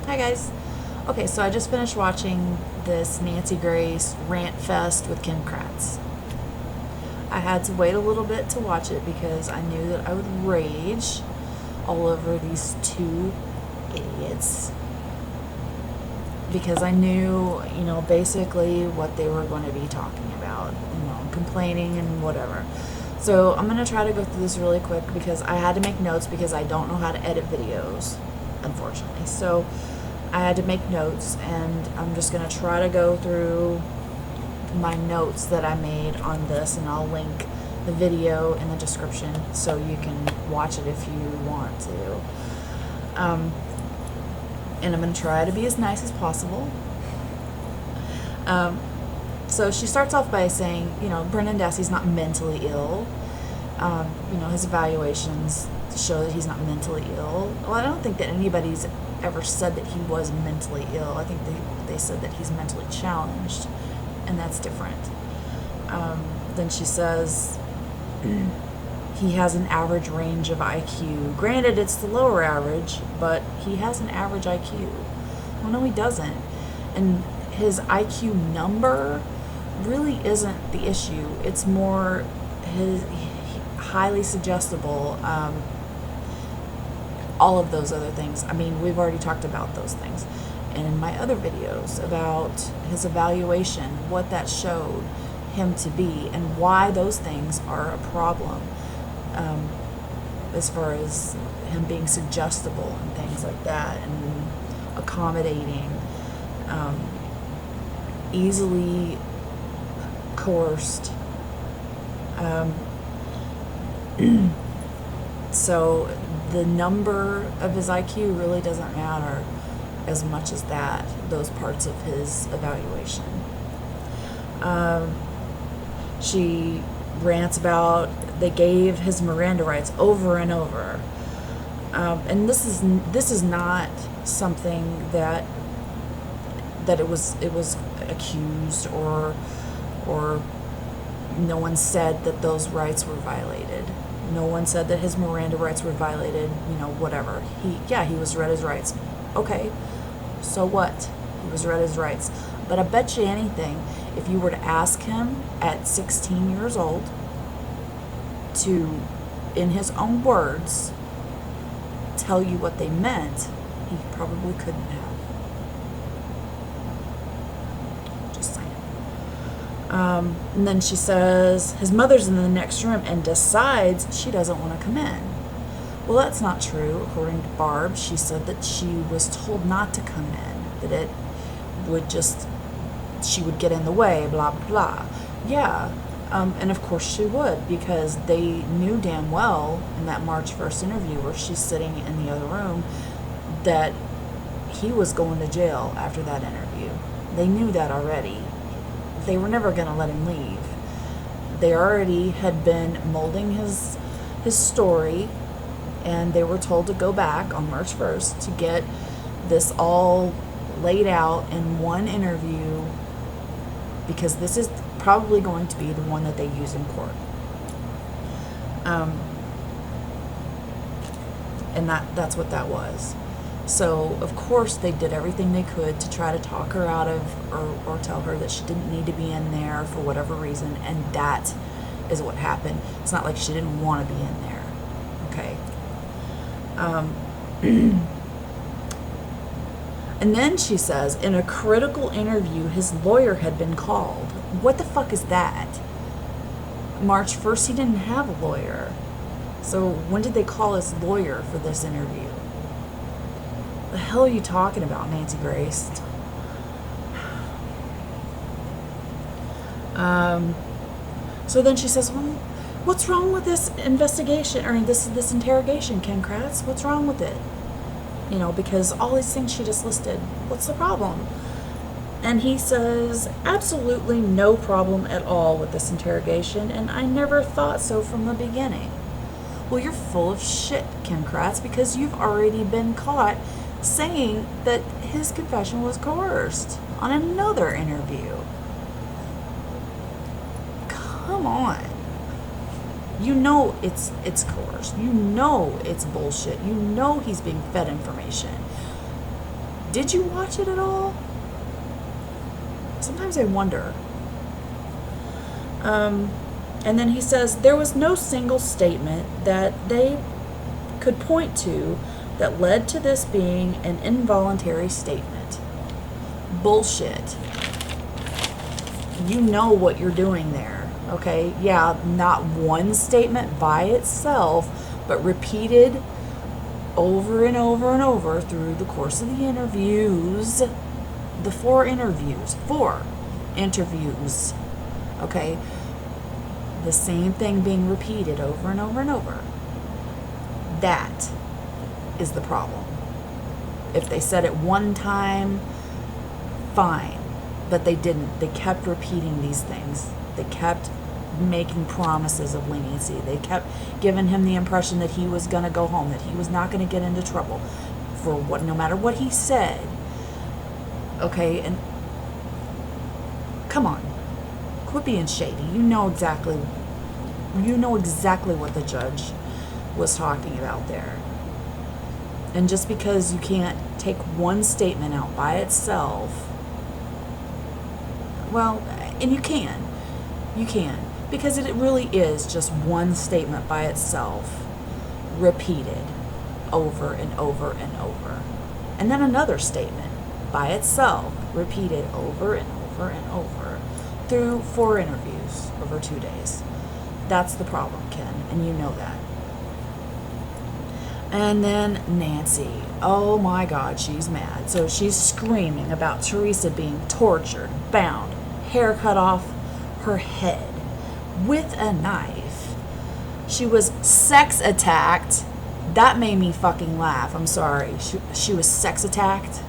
Hi guys. Okay, so I just finished watching this Nancy Grace rant fest with Kim Kratz. I had to wait a little bit to watch it because I knew that I would rage all over these two idiots. Because I knew, basically what they were going to be talking about, complaining and whatever. So I'm going to try to go through this really quick because I had to make notes because I don't know how to edit videos, unfortunately. So I had to make notes, and I'm just going to try to go through my notes that I made on this, and I'll link the video in the description so you can watch it if you want to. And I'm going to try to be as nice as possible. So she starts off by saying, Brendan Dassey's not mentally ill. His evaluations show that he's not mentally ill. Well, I don't think that anybody's ever said that he was mentally ill. I think they said that he's mentally challenged, and that's different. Then she says he has an average range of IQ. Granted, it's the lower average, but he has an average IQ. Well, no, he doesn't. And his IQ number really isn't the issue. It's more his highly suggestible, all of those other things. I mean, we've already talked about those things in my other videos about his evaluation, what that showed him to be, and why those things are a problem, as far as him being suggestible and things like that, and accommodating, easily coerced. So the number of his IQ really doesn't matter as much as those parts of his evaluation. She rants about they gave his Miranda rights over and over. And this is not something that it was accused or no one said that those rights were violated. No one said that his Miranda rights were violated, whatever. He was read his rights. Okay, so what? He was read his rights. But I bet you anything, if you were to ask him at 16 years old to, in his own words, tell you what they meant, he probably couldn't have. Just saying. And then she says his mother's in the next room and decides she doesn't want to come in. Well, that's not true. According to Barb, she said that she was told not to come in, that it would she would get in the way, blah, blah, blah. Yeah, and of course she would, because they knew damn well in that March 1st interview where she's sitting in the other room that he was going to jail after that interview. They knew that already. They were never going to let him leave. They already had been molding his story, and they were told to go back on March 1st to get this all laid out in one interview, because this is probably going to be the one that they use in court. And that's what that was. So, of course, they did everything they could to try to talk her out of, or tell her that she didn't need to be in there for whatever reason, and that is what happened. It's not like she didn't want to be in there, okay? And then she says, in a critical interview, his lawyer had been called. What the fuck is that? March 1st, he didn't have a lawyer. So when did they call his lawyer for this interview? The hell are you talking about, Nancy Grace? So then she says, well, what's wrong with this investigation, or this interrogation, Kim Kratz? What's wrong with it? Because all these things she just listed, what's the problem? And he says, absolutely no problem at all with this interrogation, and I never thought so from the beginning. Well, you're full of shit, Kim Kratz, because you've already been caught saying that his confession was coerced on another interview. Come on. You know it's coerced. You know it's bullshit. You know he's being fed information. Did you watch it at all? Sometimes I wonder. And then he says, there was no single statement that they could point to that led to this being an involuntary statement. Bullshit. You know what you're doing there, okay? Yeah, not one statement by itself, but repeated over and over and over through the course of the interviews. The 4 interviews. 4 interviews. Okay? The same thing being repeated over and over and over. That is the problem. If they said it one time, fine. But they didn't. They kept repeating these things. They kept making promises of leniency. They kept giving him the impression that he was going to go home, that he was not going to get into trouble for what, no matter what he said. Okay, and come on. Quit being shady. You know exactly what the judge was talking about there. And just because you can't take one statement out by itself, well, and you can, because it really is just one statement by itself, repeated over and over and over. And then another statement by itself, repeated over and over and over, through 4 interviews over 2 days. That's the problem, Ken, and you know that. And then Nancy, oh my God, she's mad. So she's screaming about Teresa being tortured, bound, hair cut off her head with a knife. She was sex attacked. That made me fucking laugh. I'm sorry. She was sex attacked.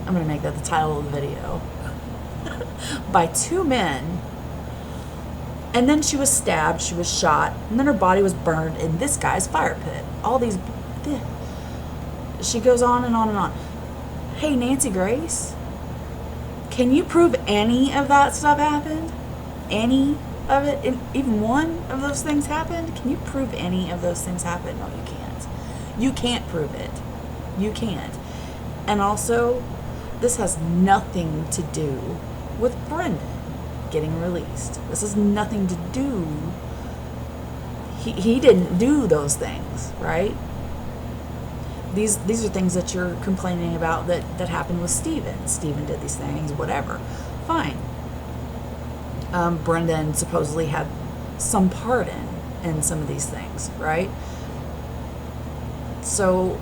I'm going to make that the title of the video. By 2 men. And then she was stabbed, she was shot, and then her body was burned in this guy's fire pit. All these... She goes on and on and on. Hey, Nancy Grace, can you prove any of that stuff happened? Any of it? Even one of those things happened? Can you prove any of those things happened? No, you can't. You can't prove it. You can't. And also, this has nothing to do with Brendan getting released. This has nothing to do. He didn't do those things, right? These are things that you're complaining about that happened with Steven. Steven did these things, whatever. Fine. Brendan supposedly had some part in some of these things, right? So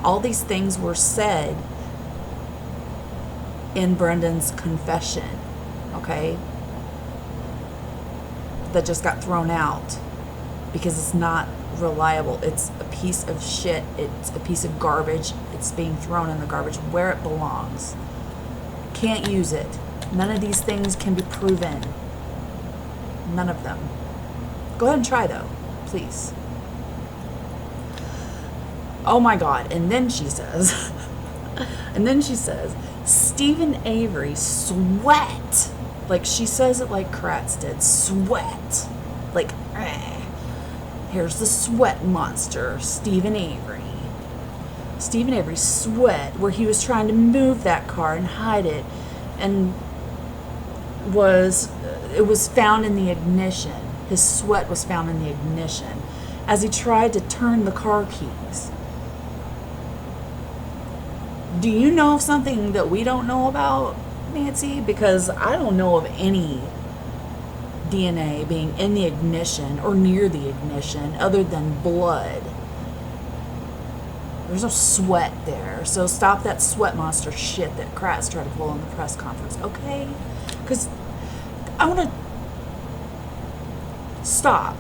all these things were said in Brendan's confession, okay? That just got thrown out because it's not reliable. It's a piece of shit. It's a piece of garbage. It's being thrown in the garbage where it belongs. Can't use it. None of these things can be proven. None of them. Go ahead and try though, please. Oh my God. And then she says, Stephen Avery sweat. Like she says it like Kratz did. Sweat. Like, here's the sweat monster, Stephen Avery. Stephen Avery sweat, where he was trying to move that car and hide it, and it was found in the ignition. His sweat was found in the ignition as he tried to turn the car keys. Do you know of something that we don't know about, Nancy? Because I don't know of any DNA being in the ignition or near the ignition other than blood. There's no sweat there. So stop that sweat monster shit that Kratz tried to pull in the press conference, okay? Because I want to stop.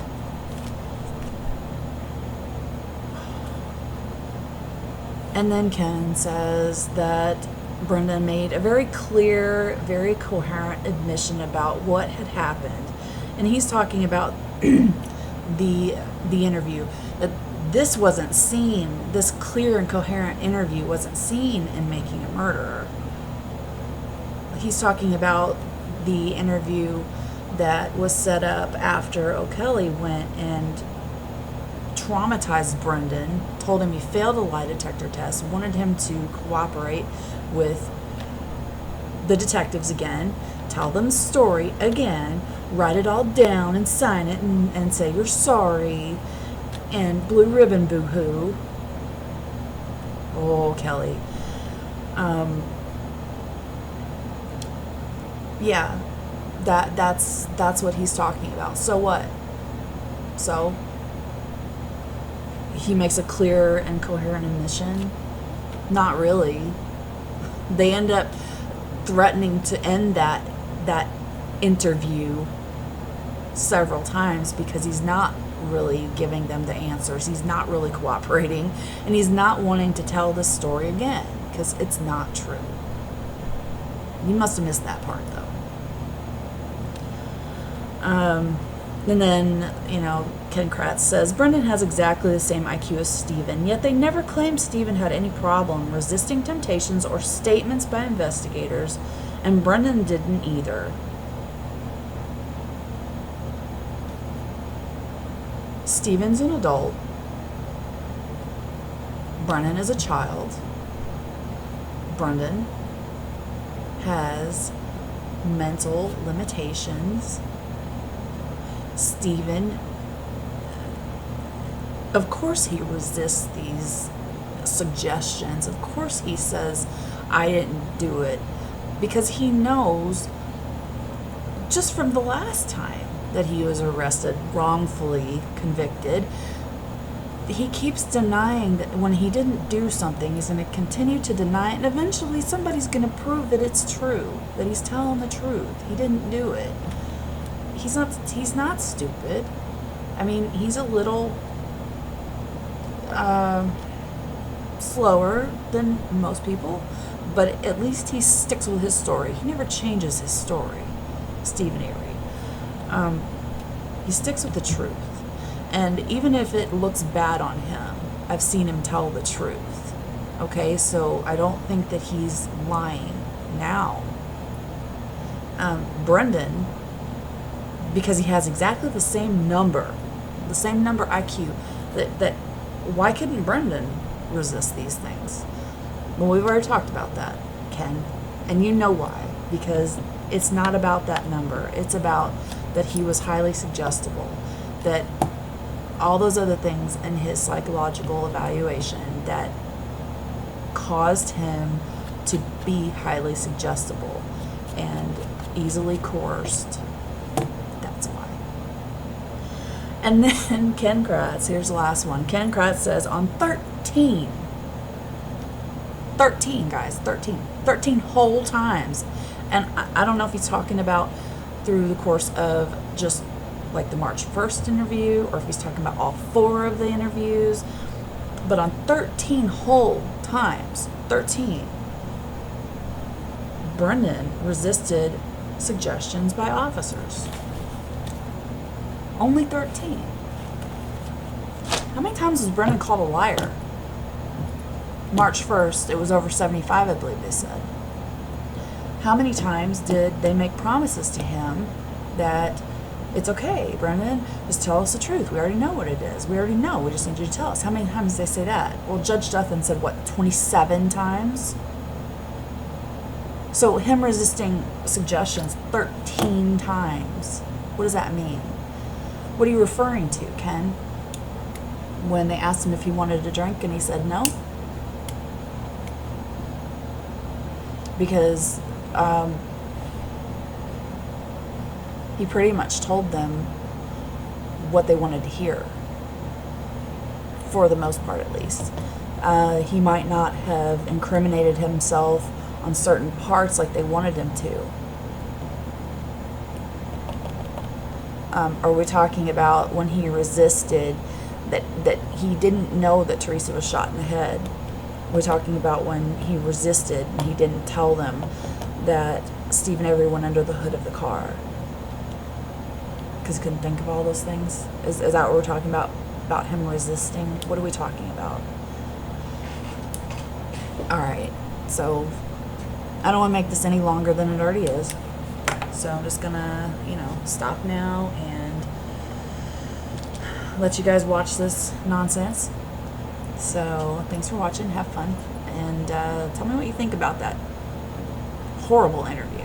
And then Ken says that Brendan made a very clear, very coherent admission about what had happened. And he's talking about the interview. That this wasn't seen, this clear and coherent interview wasn't seen in Making a Murderer. He's talking about the interview that was set up after O'Kelly went and traumatized Brendan, told him he failed a lie detector test, wanted him to cooperate with the detectives again, tell them the story again, write it all down and sign it and say you're sorry, and blue ribbon boo-hoo. Oh, Kelly. Yeah, that's what he's talking about. So what? So he makes a clear and coherent admission? Not really. They end up threatening to end that interview several times because he's not really giving them the answers. He's not really cooperating, and he's not wanting to tell the story again because it's not true. You must have missed that part, though. And then, Ken Kratz says, Brendan has exactly the same IQ as Stephen, yet they never claimed Stephen had any problem resisting temptations or statements by investigators, and Brendan didn't either. Stephen's an adult. Brendan is a child. Brendan has mental limitations. Stephen, of course he resists these suggestions. Of course he says, I didn't do it. Because he knows, just from the last time that he was arrested, wrongfully convicted, he keeps denying that when he didn't do something, he's going to continue to deny it, and eventually somebody's going to prove that it's true, that he's telling the truth. He didn't do it. He's not stupid. I mean, he's a little slower than most people, but at least he sticks with his story. He never changes his story, Stephen Avery. He sticks with the truth. And even if it looks bad on him, I've seen him tell the truth. Okay, so I don't think that he's lying now. Brendan, because he has exactly the same number IQ, that why couldn't Brendan resist these things? Well, we've already talked about that, Ken, and you know why. Because it's not about that number. It's about that he was highly suggestible, that all those other things in his psychological evaluation that caused him to be highly suggestible and easily coerced. That's why. And then Ken Kratz, here's the last one. Ken Kratz says on 13 guys, 13 whole times. And I don't know if he's talking about through the course of just like the March 1st interview, or if he's talking about all 4 of the interviews, but on 13 whole times, 13, Brendan resisted suggestions by officers. Only 13. How many times was Brendan called a liar? March 1st, it was over 75, I believe they said. How many times did they make promises to him that it's okay, Brendan, just tell us the truth. We already know what it is. We already know. We just need you to tell us. How many times did they say that? Well, Judge Duthan said, 27 times? So him resisting suggestions 13 times. What does that mean? What are you referring to, Ken? When they asked him if he wanted a drink and he said no? Because he pretty much told them what they wanted to hear, for the most part at least. He might not have incriminated himself on certain parts like they wanted him to. Are we talking about when he resisted that he didn't know that Teresa was shot in the head? We're talking about when he resisted and he didn't tell them that Stephen Avery went under the hood of the car because he couldn't think of all those things? Is that what we're talking about him resisting? What are we talking about? Alright, so I don't want to make this any longer than it already is. So I'm just gonna, stop now and let you guys watch this nonsense. So thanks for watching. Have fun. And tell me what you think about that horrible interview.